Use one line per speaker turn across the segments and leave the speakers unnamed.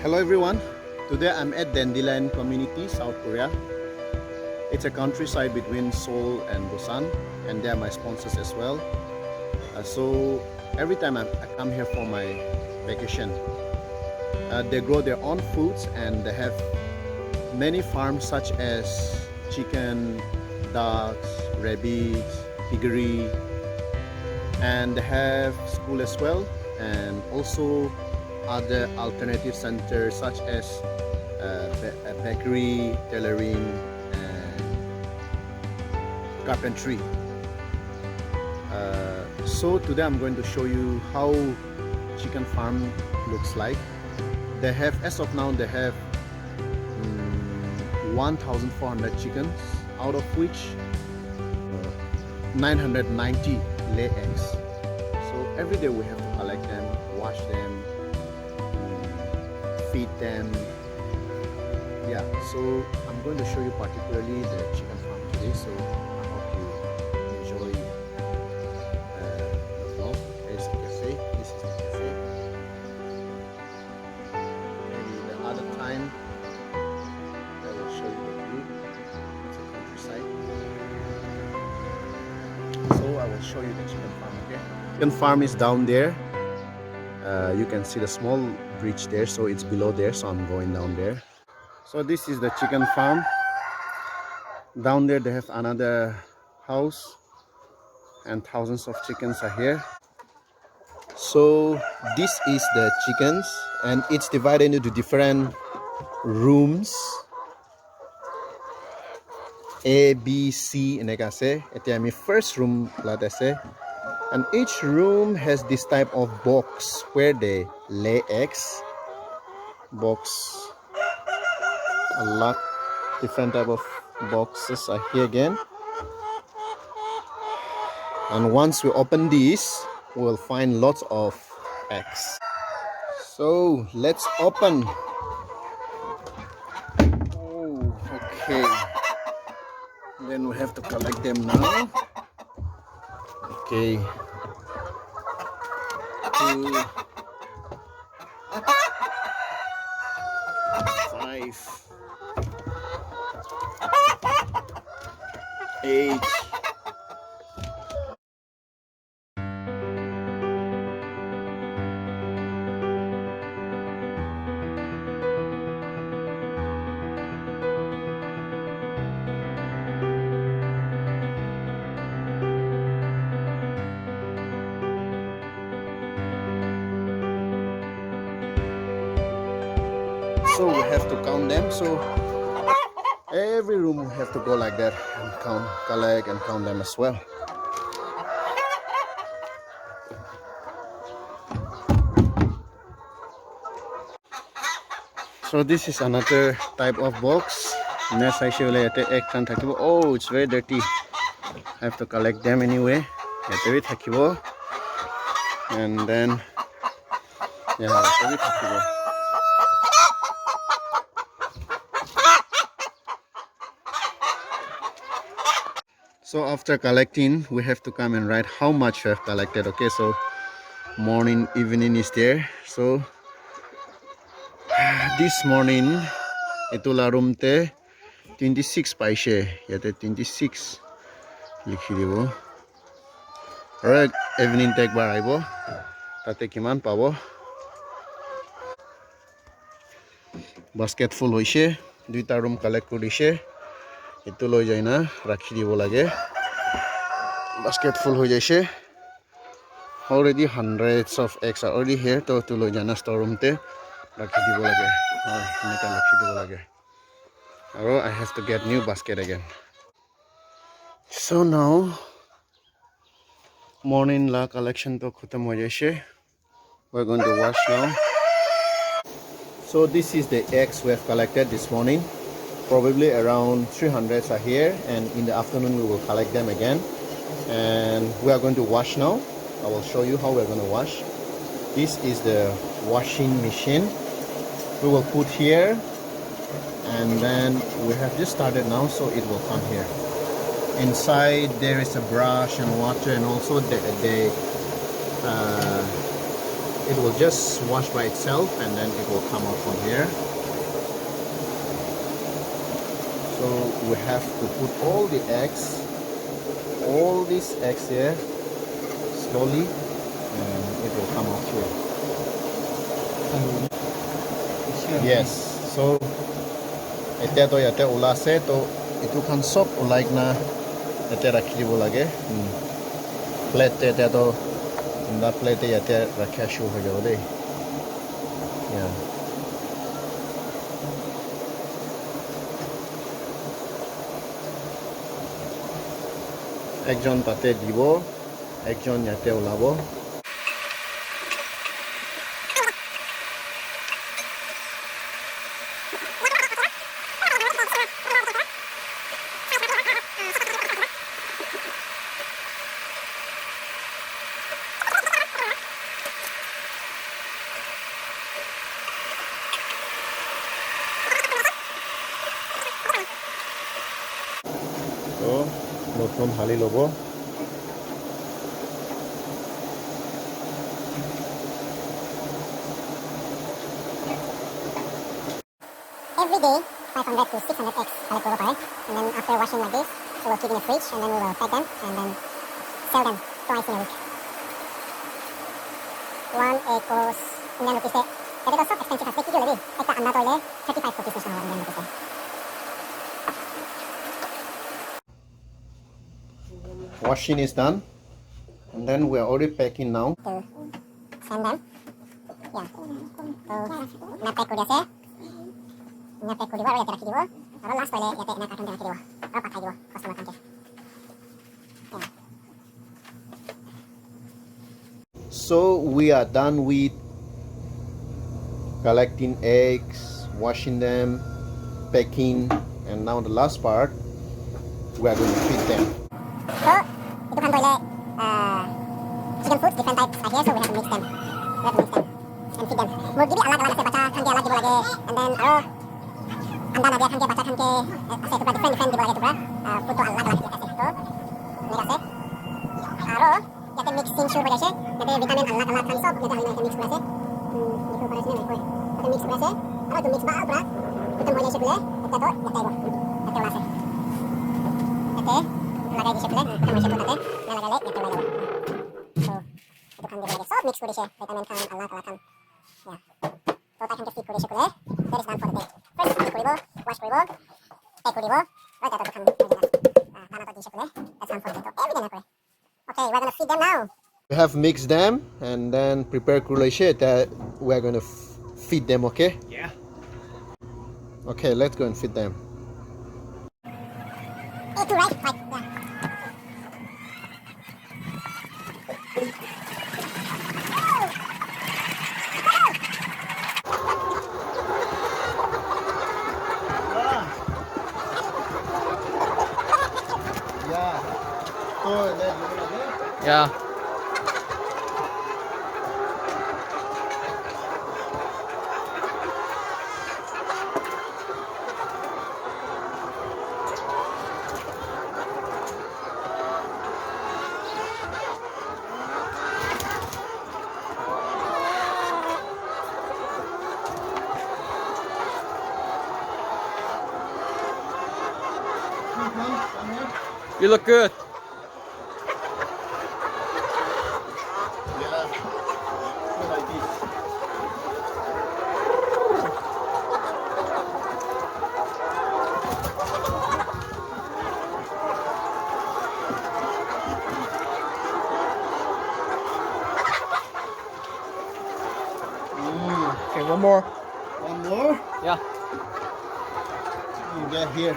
Hello everyone, today I'm at Dandelion Community, South Korea. It's a countryside between Seoul and Busan, and they are my sponsors as well. So every time I come here for my vacation, they grow their own foods and they have many farms such as chicken, ducks, rabbits, piggery, and they have school as well, and also other alternative centers such as a bakery, tailoring, and carpentry. So today I'm going to show you how chicken farm looks like. They have, as of now, they have 1,400 chickens, out of which 990 lay eggs. So every day we have to collect them, wash them, feed them. Yeah, so I'm going to show you particularly the chicken farm today, so I hope you enjoy the vlog. There's the cafe. This is the cafe. Maybe the other time I will show you the view. It's a countryside. So I will show you the chicken farm, okay? Chicken farm is down there. You can see the small bridge there, so it's below there, so I'm going down there. So this is the chicken farm. Down there they have another house and thousands of chickens are here. So this is the chickens and it's divided into different rooms, A, B, C, eneka ase. Etia ami first room late ase. And each room has this type of box where they lay eggs. Box, a lot different type of boxes are here again. And once we open these, we'll find lots of eggs. So let's open. Oh, okay. Then we have to collect them now. Okay. 2, 5, 8. So we have to count them. So every room we have to go like that and count, collect and count them as well. So this is another type of box. Oh, it's very dirty. I have to collect them anyway. And then yeah, so after collecting, we have to come and write how much we have collected. Okay, so morning, evening is there. So this morning, itula room te 26 paise. Yate 26 likhi dibo. Alright, evening take bar aibo. Tate kiman pabo. Basket full hoise. Duita room collect korise. Itu loi jai na rakhi dibo lage. Basket full ho jaise. Already hundreds of eggs are already here. To loi jana storeroom te rakhi dibo lage. Eneka rakhi dibo lage. Aro I have to get new basket again. So now morning la collection to khatam ho jaise. We're going to wash now. So this is the eggs we have collected this morning. Probably around 300 are here, and in the afternoon we will collect them again, and we are going to wash now. I will show you how we're going to wash. This is the washing machine we will put here, and then we have just started now, so it will come here. Inside there is a brush and water, and also the it will just wash by itself and then it will come out from here. So we have to put all the eggs, all these eggs here, slowly, and it will come out here. Yes, so ete to yate ulase to itu kan sop ulaik na ete rakhi dibo lage. Plate ete to inda plate yate rakhya show ho jabo dei. Yeah. একজন তাতে দিব, একজন ইয়াতে ওলাব। তো নতুন হালি ল'ব।
Every day, 500 to 600 eggs collect over pare. And then after washing like this, so we'll keep in the fridge and then we will pack them and then sell them twice in a week. One egg goes Indian rupees there. Ito so expensive as kilo lebi. Ekta anda toile 35 rupees na Indian rupees there.
Washing is done, and then we are already packing now.
To send them. Yeah. So na pack ko diase. Na pack ko diwa ro yate rakhi dibo. Aro last toile yate na carton de rakhi dibo. Aro pathai dibo customer kanke. Yeah.
So we are done with collecting eggs, washing them, packing, and now the last part, we are going to feed them.
So itu kan toile chicken foods different types are here, so we have to mix them. We have to mix them and feed them. Murgi bhi alag alag ase bacha khanke alag dibo lage, and then aro anda na dia khanke bacha khanke ase to different dibo lage to food to alag alag ase to mera se aro yate mixing show hoye ase yate vitamin alag alag khan sob yate halina mix kore ase dikho pare ase na koi yate mix kore ase aro to mix ba pura itu hoye ase bole eta to yate ibo yate ola ase yate lagai di shekle itu hoye ase to tate na lagale yate ola ibo so itu kan dibo lage sob mix kore ase vitamin khan alag alag khan yeah so ta khanke feed kore ase kole that is done for the day first feed koribo wash koribo pack koribo right ato to khan dana to di shekle that's done for the day to every day na kore. Okay, we're gonna feed them now.
We have mixed them and then prepare kulashe that we are going to feed them, okay?
Yeah.
Okay, let's go and feed them.
Two right, yeah.
Yeah. So then
Yeah. You look good.
yeah. So like this.
Okay, one more.
One more.
Yeah.
You get here.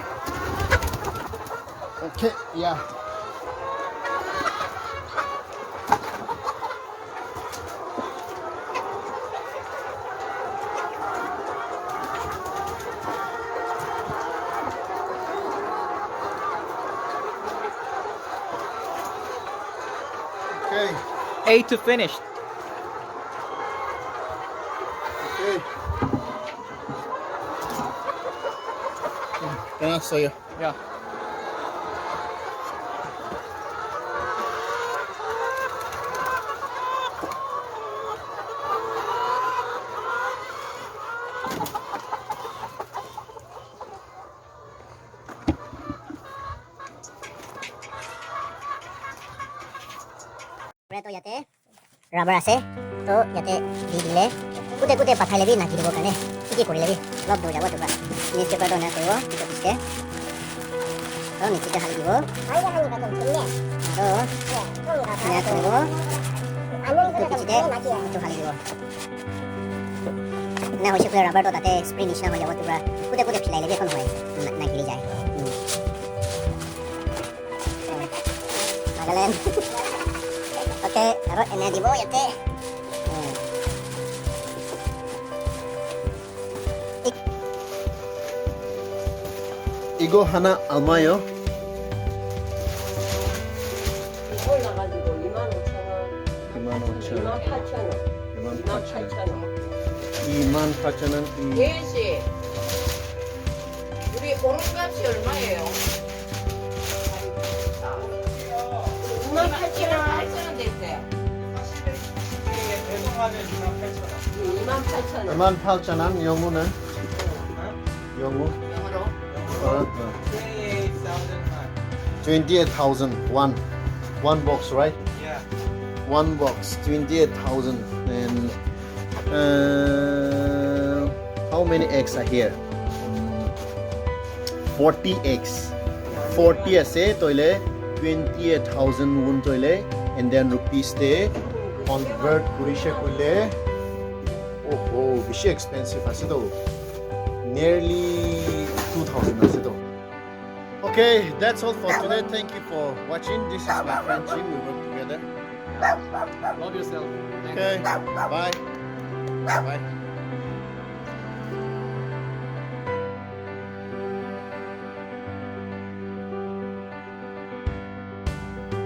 Okay, yeah. Okay,
8 to finish.
okay. Can I show you?
Yeah.
তো ইয়াতে rubber আছে তো ইয়াতে দি দিলে কুটে কুটে পঠাই ল'বি নাকি দিবৰ কাৰণে কি কৰি ল'বি অলপ দৌৰ যাব তোমাৰ নিউজ পেপাৰটো অনা কৰিব পিছে পিছে তো নিশ্চিত হালি দিব তো ধুনীয়া কৰিব তো পিছতে এইটো হালি দিব না হৈছে বোলে ৰাবাৰটো তাতে স্প্ৰে নিচিনা হৈ যাব তোমাৰ কুটে কুটে ফিলাই ল'বি এখন হয় নাগিলি যায় Nagaland oke taruh ini di bawah ya teh
이거 하나 얼마요?
올라가지고 25,000원,
25,000원.
28,000원.
28,000원.
예은 씨, 우리 오름값이 얼마예요? 28,000원 됐어요. 28,000원.
28,000원. 영어는? 영어?
영어로?
28,000. One box, right?
Yeah.
One box, 28,000. And how many eggs are here? 40 eggs. 40 ase toile 28,000 won toile and then rupees te convert kurishe kule. Oh, bishi expensive ase to. Nearly 2,000 ase to. Okay, that's all for today. Thank you for watching. This is my friend Jin. We work together.
Love yourself.
Okay, bye. Bye.